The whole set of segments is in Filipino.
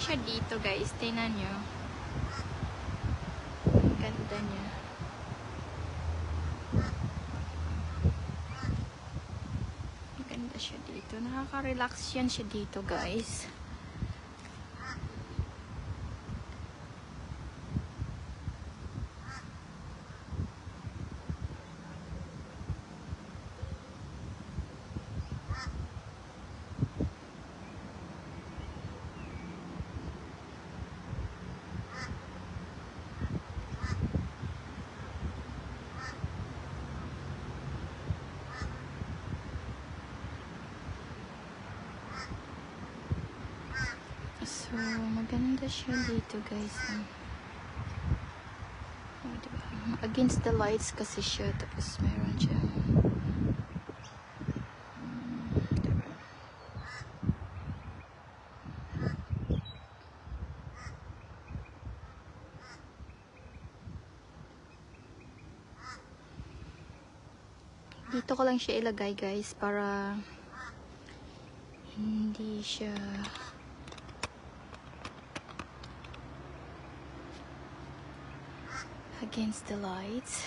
siya dito, guys. Tingnan nyo. Ang ganda niya. Ang ganda siya dito. Nakaka-relax yan siya dito, guys. So, maganda siya dito, guys. Oh, diba? Against the lights kasi siya. Tapos meron siya. Diba? Dito ko lang siya ilagay, guys, para hindi siya against the lights.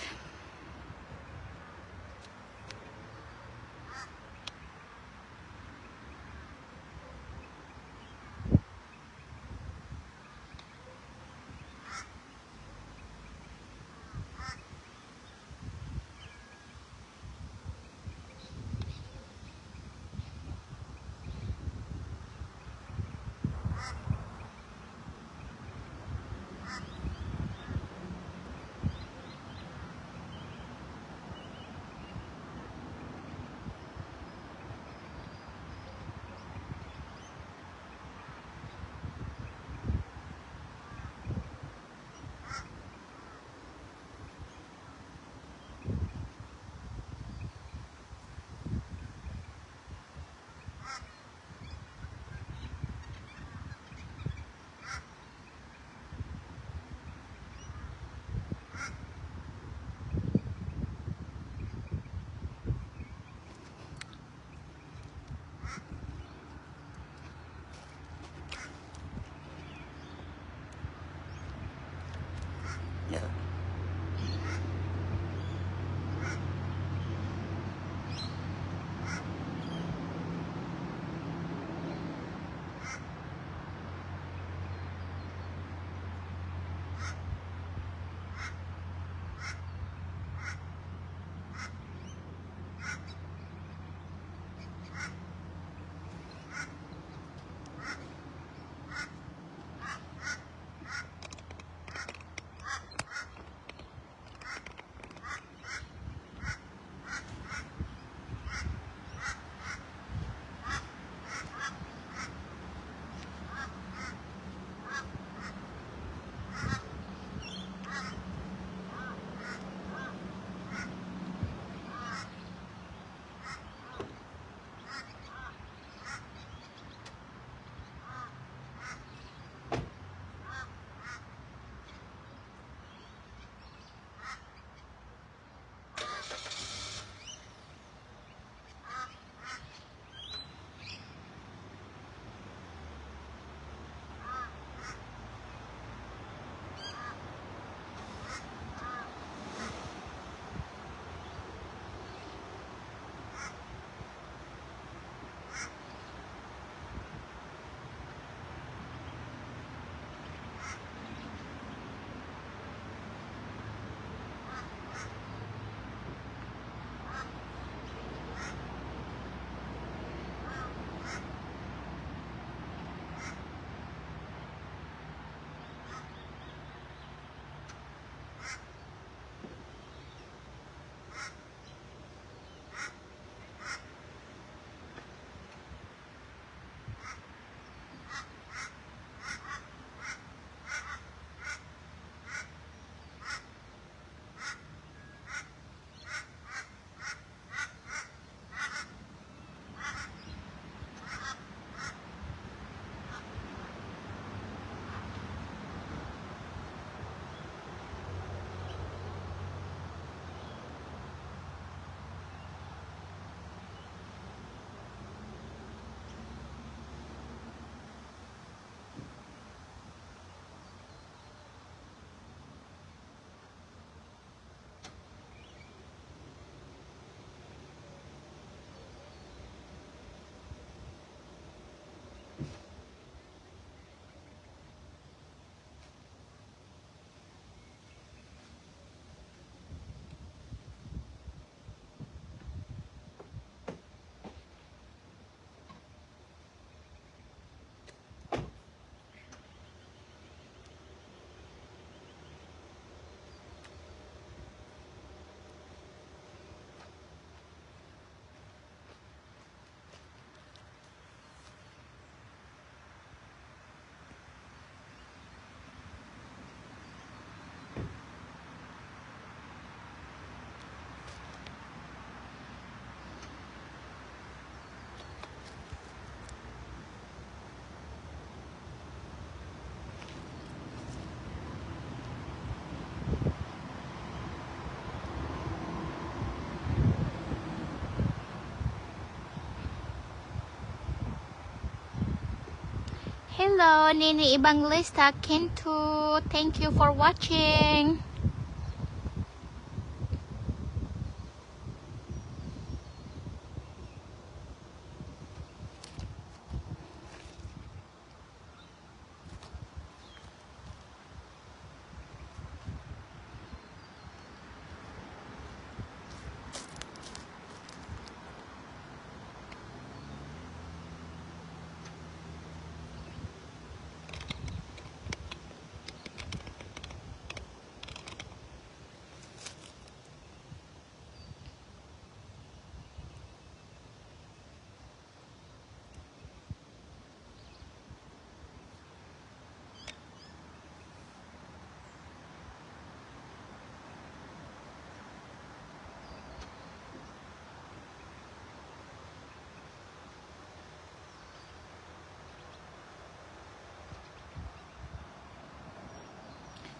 Hello, Nini Evangelista Kintu. Thank you for watching.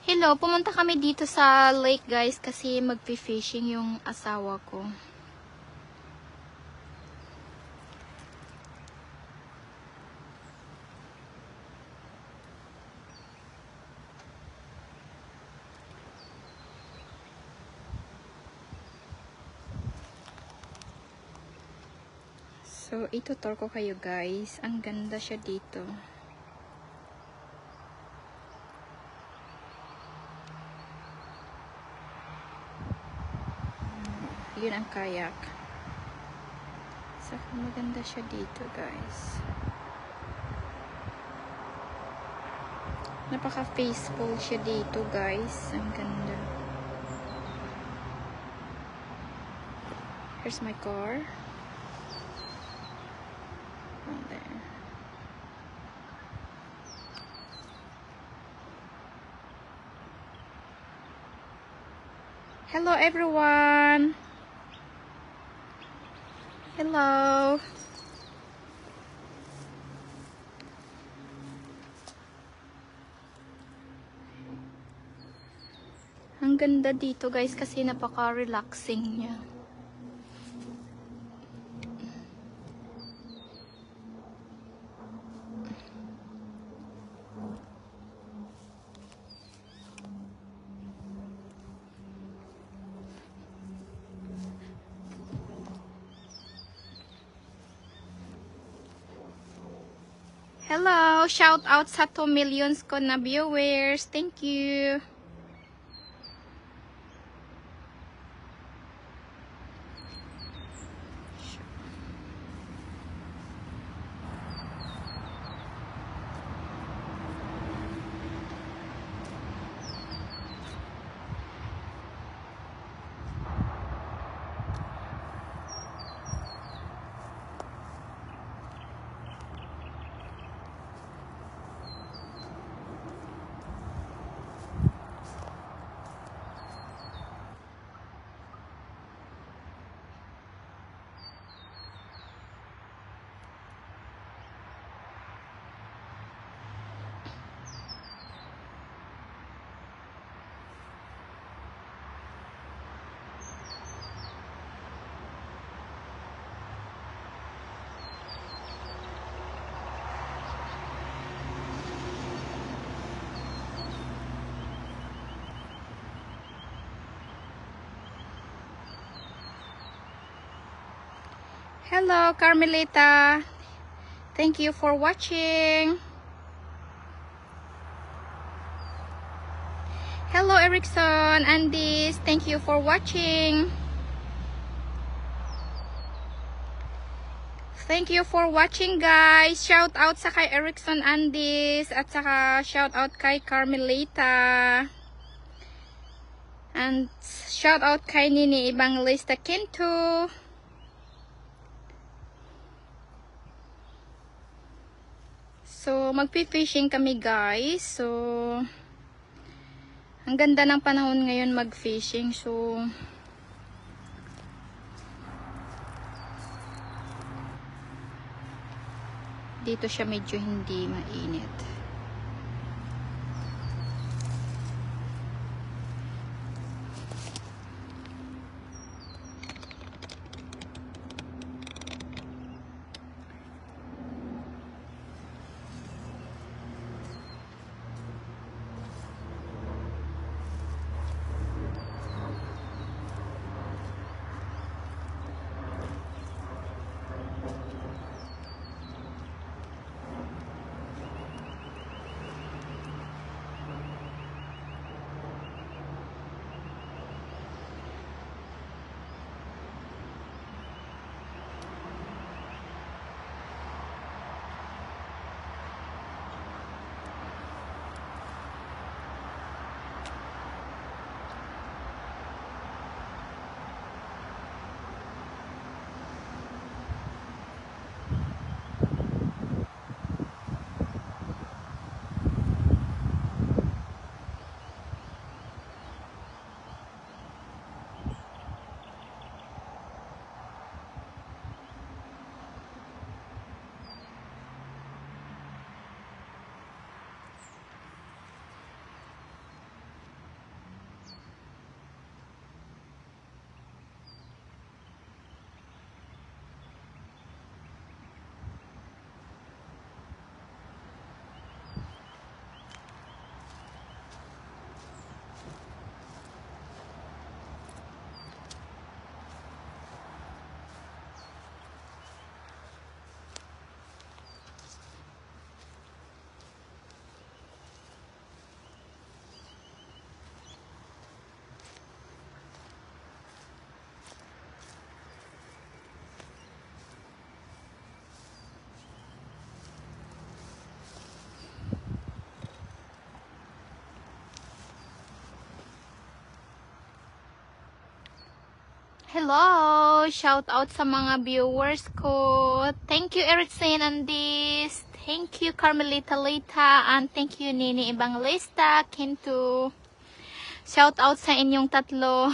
Hello, pumunta kami dito sa lake guys kasi magpi-fishing yung asawa ko. So, itutur ko kayo guys. Ang ganda siya dito. Yun ang kayak. So, maganda siya dito guys. Napaka-peaceful siya dito guys. Ang ganda. Here's my car. Oh, there. Hello everyone. Hello. Ang ganda dito guys kasi napaka-relaxing niya. Hello, shout out sa 2 millions ko na viewers. Thank you. Hello, Carmelita. Thank you for watching. Hello, Erickson. Andis, thank you for watching. Thank you for watching, guys. Shout out sa kay Erickson Andis at saka shout out kay Carmelita. And shout out kay Nini Evangelista Kintu. So, magpi-fishing kami guys. So, ang ganda ng panahon ngayon mag-fishing. So, dito siya medyo hindi mainit. Hello! Shout out sa mga viewers ko. Thank you, Erickson Andis. Thank you, Carmelita Lita. And thank you, Nini Evangelista. Kinto. Shout out sa inyong tatlo.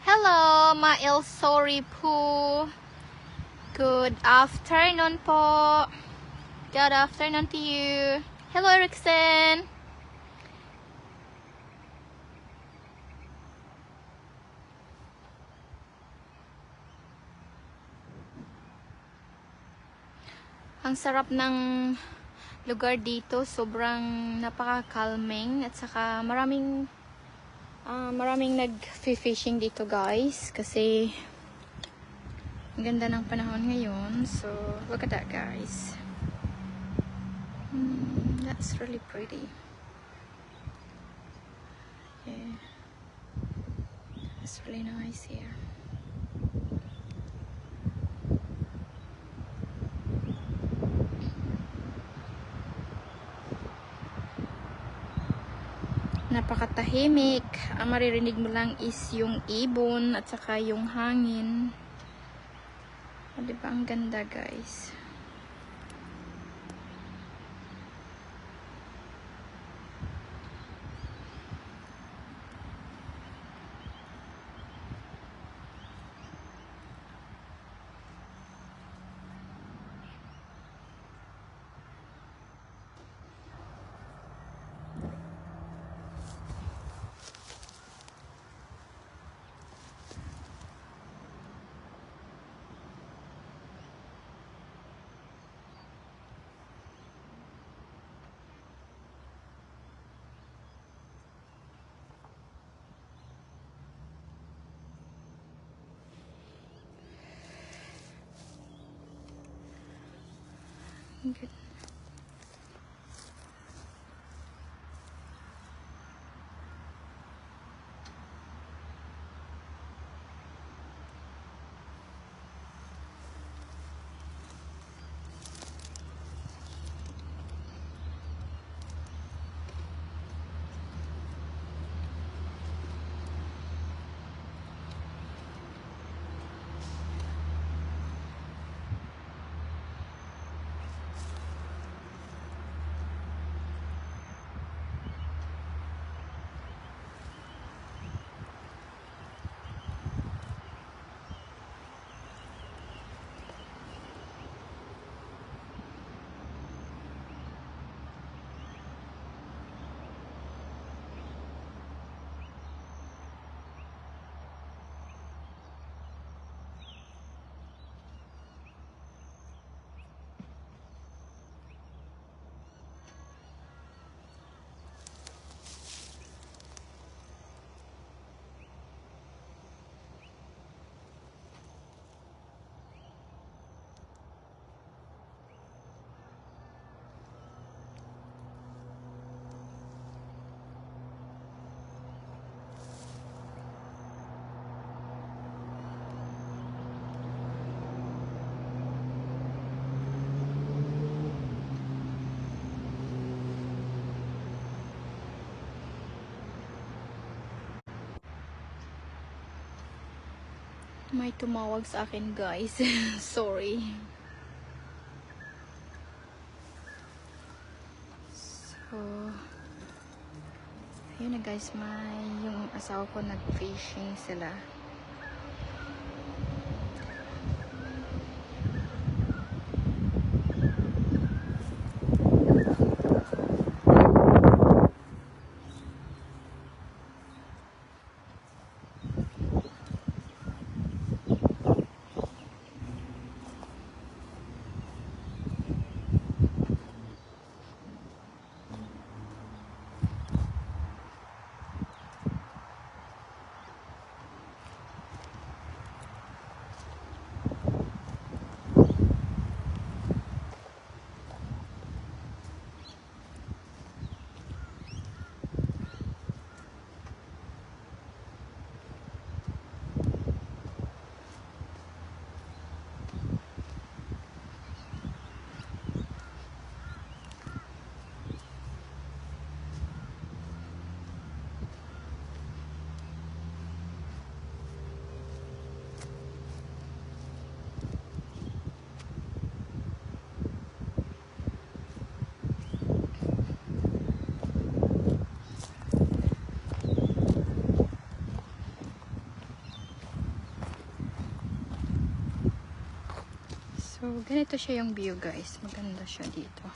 Hello, Mael Sorry po. Good afternoon po. Good afternoon to you. Hello, Erickson. Ang sarap ng lugar dito. Sobrang napaka-calming. At saka maraming nag-fishing dito, guys. Kasi ang ganda ng panahon ngayon. So, look at that, guys. That's really pretty. Yeah. It's really nice here. Napakatahimik. Ang maririnig mo lang is yung ibon at saka yung hangin. O, diba? Ang ganda, guys. Good. May tumawag sa akin, guys. Sorry. So, ayun na guys, yung asawa ko nag-fishing sila. So, ganito siya yung view, guys. Maganda siya dito.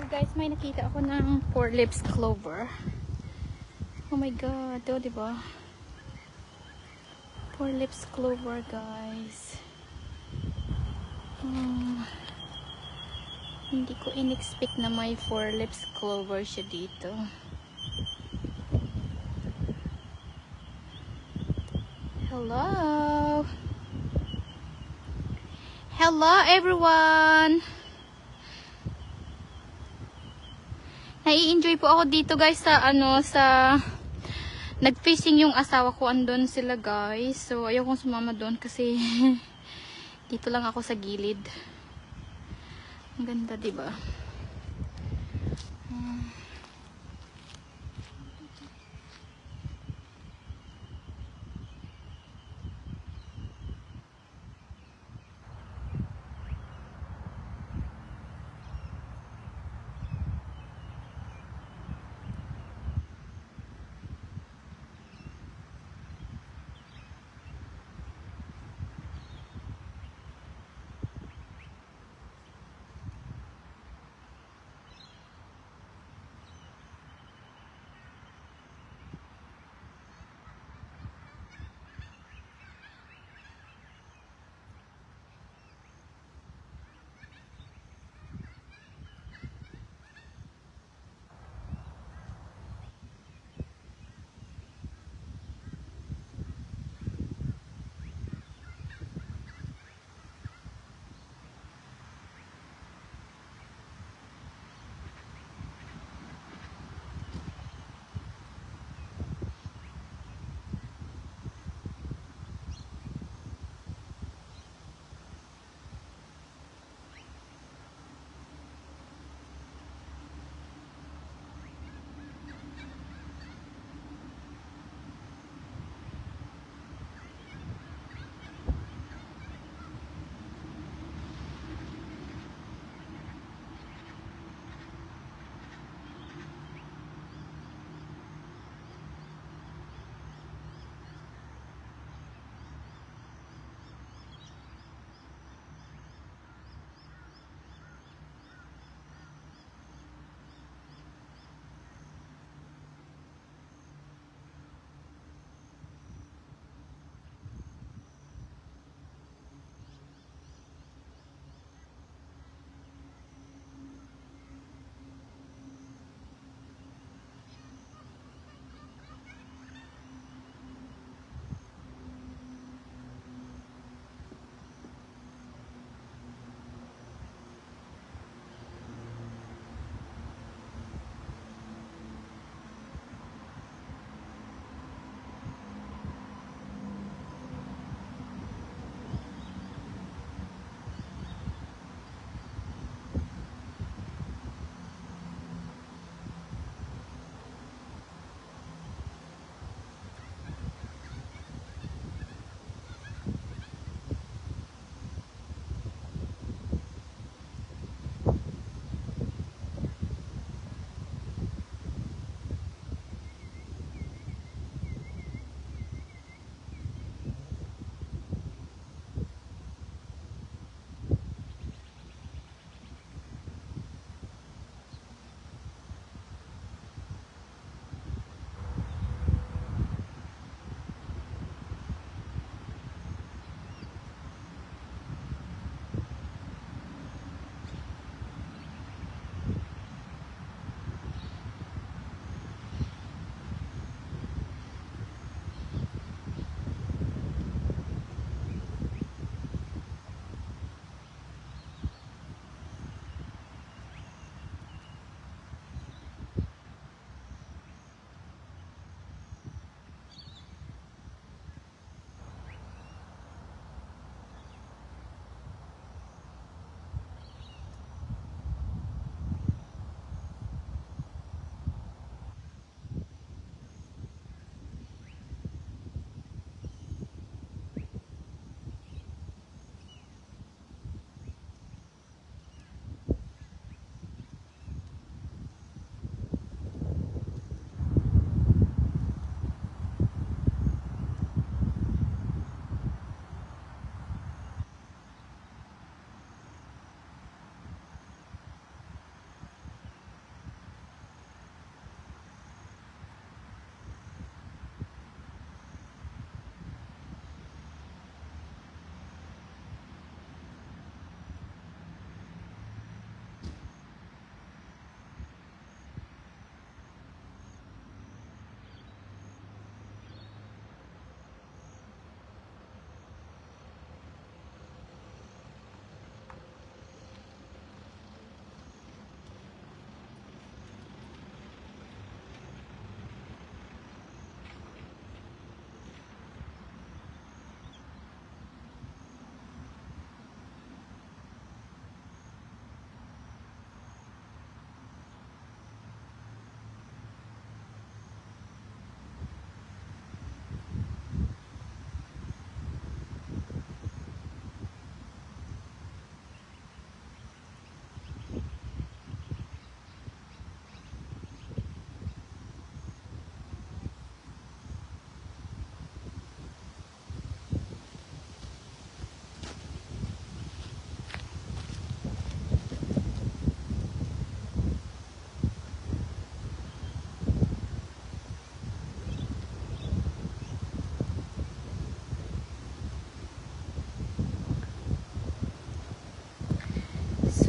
Guys, may nakita ako ng 4 leaves clover. Oh my god, oh, diba? 4 leaves clover, guys. Hindi ko in-expect na may 4 leaves clover siya dito. Hello! Hello everyone! Nai-enjoy po ako dito guys sa nag-fishing yung asawa ko, andun sila guys. So ayaw kong sumama doon kasi dito lang ako sa gilid. Ang ganda, diba?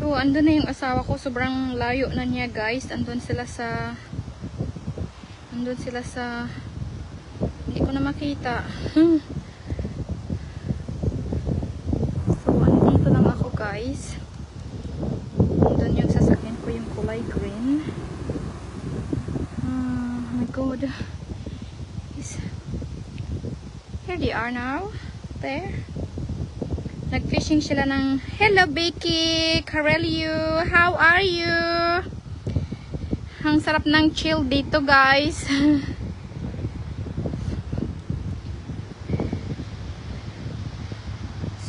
So, andun na yung asawa ko. Sobrang layo na niya, guys. Andun sila sa hindi ko na makita. So, andito lang ako, guys. Andun yung sasakyan ko, yung kulay green. Oh my god. Here they are now. There. Nag-fishing sila ng hello Becky, Carelio, how are you? Ang sarap ng chill dito, guys.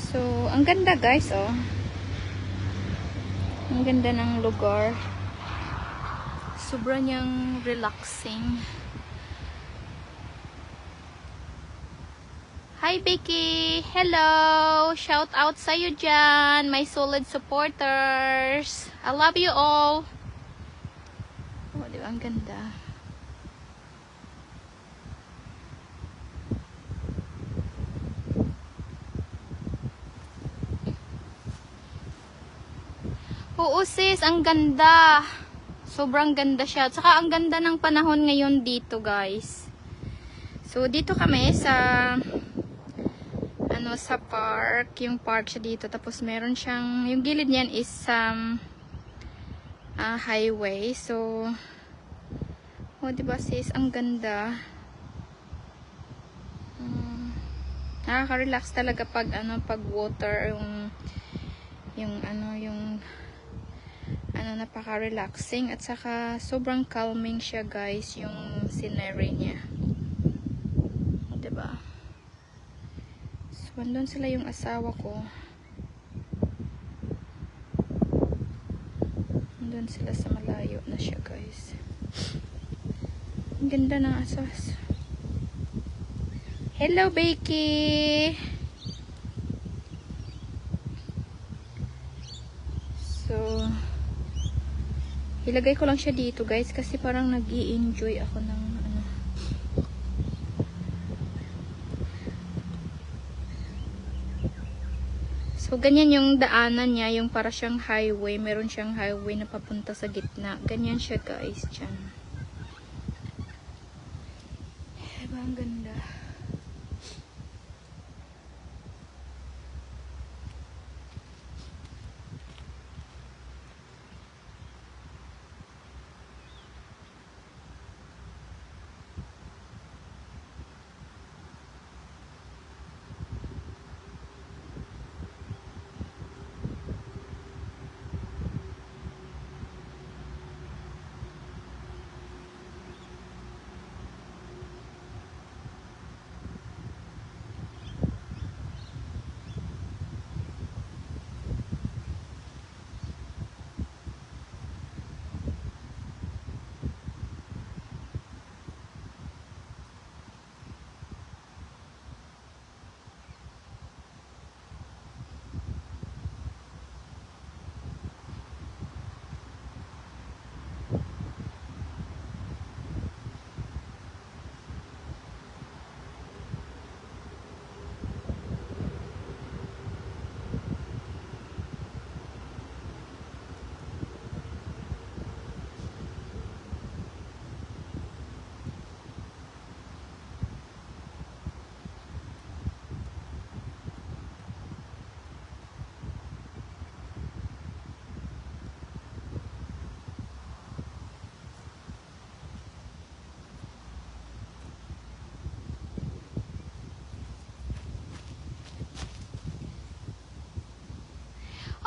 So, ang ganda, guys, oh. Ang ganda ng lugar. Sobra niyang relaxing. Hi Becky! Hello! Shout out sa'yo dyan, my solid supporters. I love you all. Oh, di ba? Ang ganda. Oo sis, ang ganda. Sobrang ganda siya. Tsaka ang ganda ng panahon ngayon dito, guys. So, dito kami sa sa park, yung park siya dito, tapos meron siyang, yung gilid niyan is highway. So, oh, diba sis, ang ganda. Nakaka-relax talaga pag pag water, yung napaka-relaxing, at saka sobrang calming siya, guys, yung scenery niya. Diba? Andun sila yung asawa ko. Andun sila sa malayo na siya, guys. Ang ganda ng asas. Hello, Becky! So, ilagay ko lang siya dito, guys, kasi parang nag-i-enjoy ako ng So, ganyan yung daanan niya, yung para siyang highway. Meron siyang highway na papunta sa gitna. Ganyan siya, guys, dyan. Diba, ang ganda.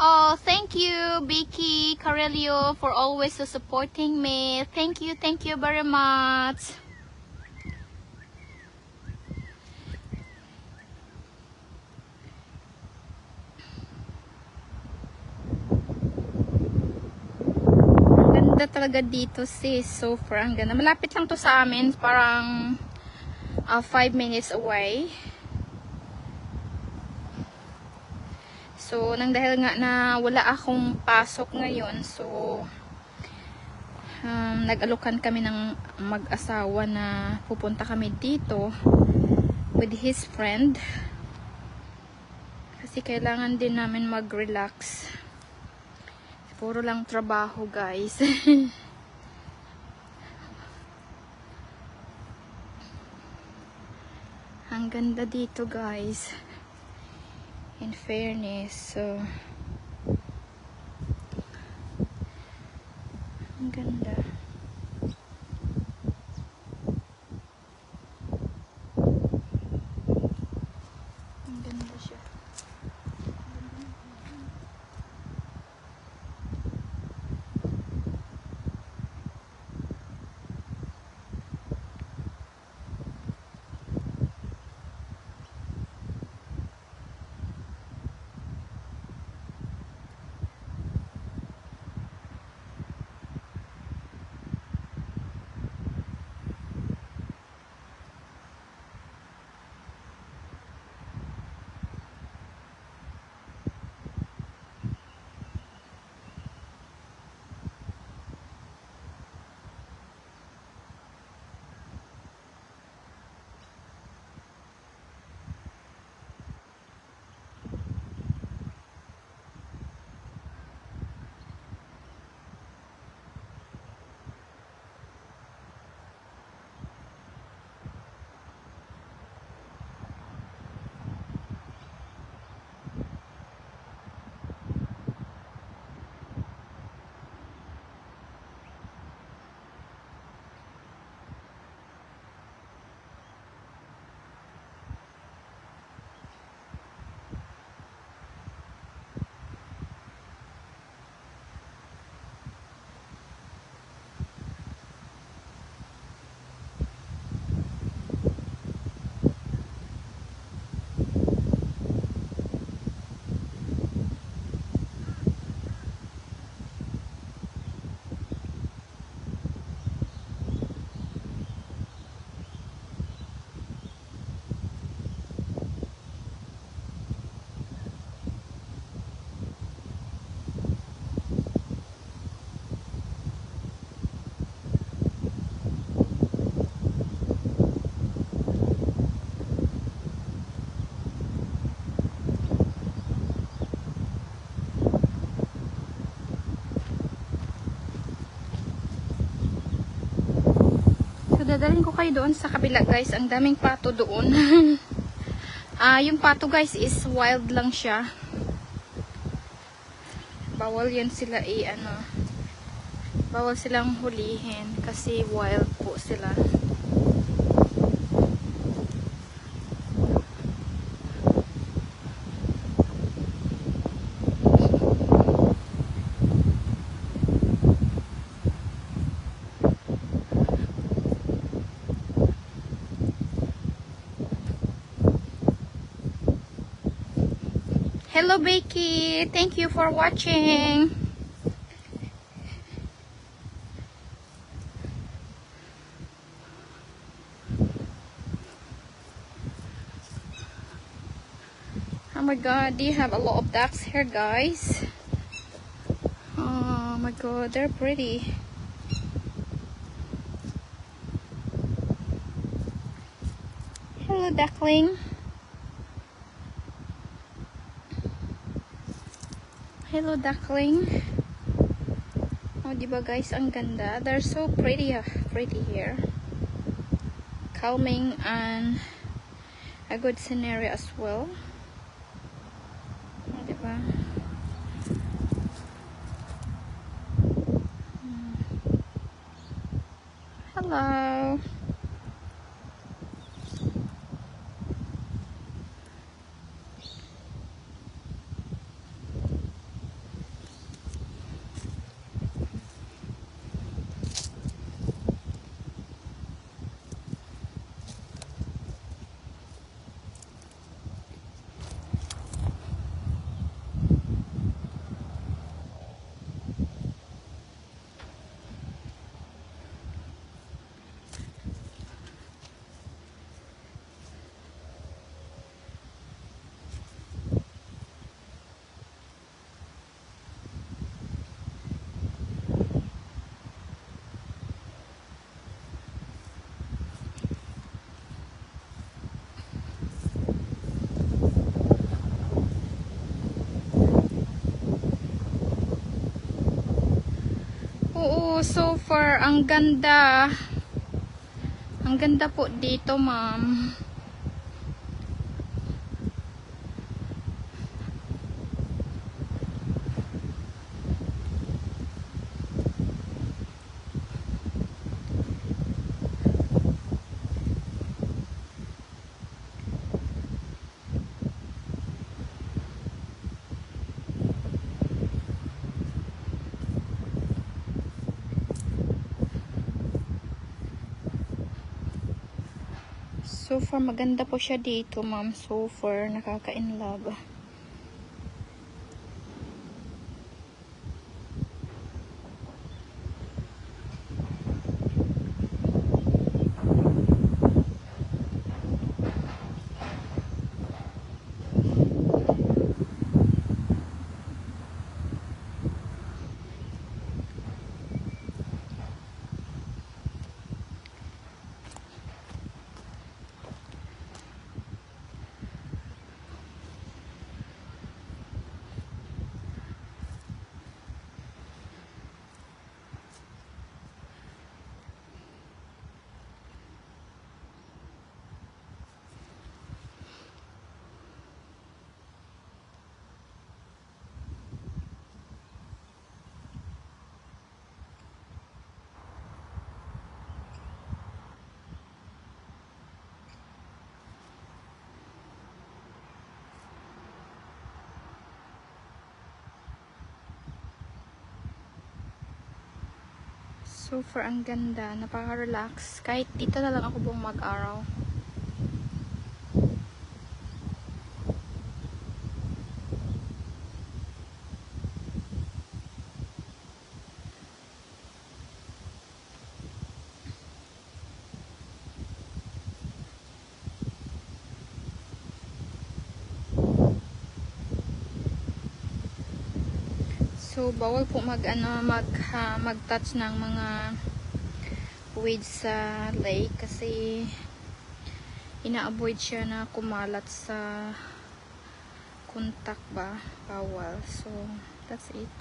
Oh, thank you, Becky Carelio, for always supporting me. Thank you very much. Ganda talaga dito, sis. So far, ang ganda. Malapit lang to sa amin. Parang 5 minutes away. So, nang dahil nga na wala akong pasok ngayon, so nag-alokan kami ng mag-asawa na pupunta kami dito with his friend. Kasi kailangan din namin mag-relax. Puro lang trabaho, guys. Ang ganda dito, guys. In fairness, so ang ganda. Ang ganda siya. Dadalhin ko kayo doon sa kabila, guys. Ang daming pato doon. Yung pato, guys, is wild lang siya. Bawal yan sila bawal silang hulihin kasi wild po sila. Hello, Becky. Thank you for watching. Oh my god, do you have a lot of ducks here, guys? Oh my god, they're pretty. Hello, duckling. Hello, duckling. Oh, diba, guys, ang ganda. They're so pretty, pretty here. Calming and a good scenario as well. Oh, diba? Hello. so far, ang ganda. Ang ganda po dito, ma'am. So far, maganda po siya dito, ma'am. So far, nakaka-inlove. So far, ang ganda. Napaka-relax. Kahit dito na lang ako buong mag-araw. So, bawal po mag-touch ng mga weeds sa lake kasi ina-avoid siya na kumalat sa contact ba. Bawal. So, that's it.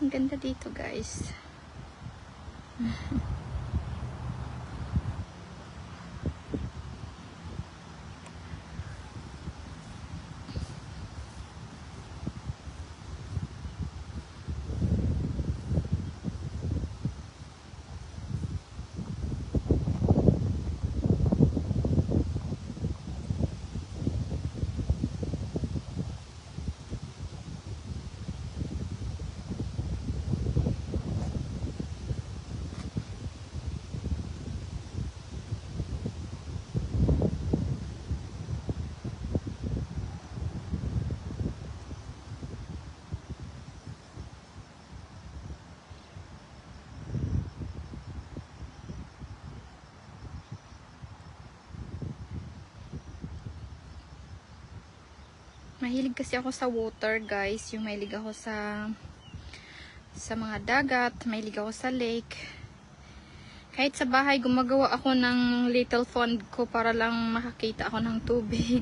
Ang ganda dito, guys. Mahilig kasi ako sa water, guys. Yung mahilig ako sa mga dagat, mahilig ako sa lake. Kahit sa bahay, gumagawa ako ng little pond ko para lang makakita ako ng tubig.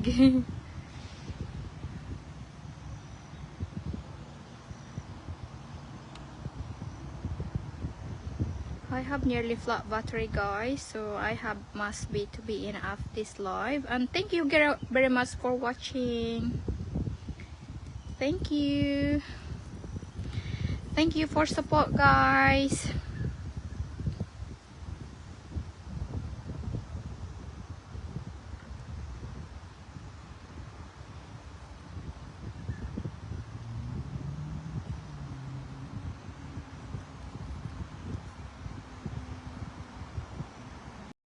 I have nearly flat battery, guys, so I have must be to be enough this live. And thank you very much for watching. Thank you for support, guys.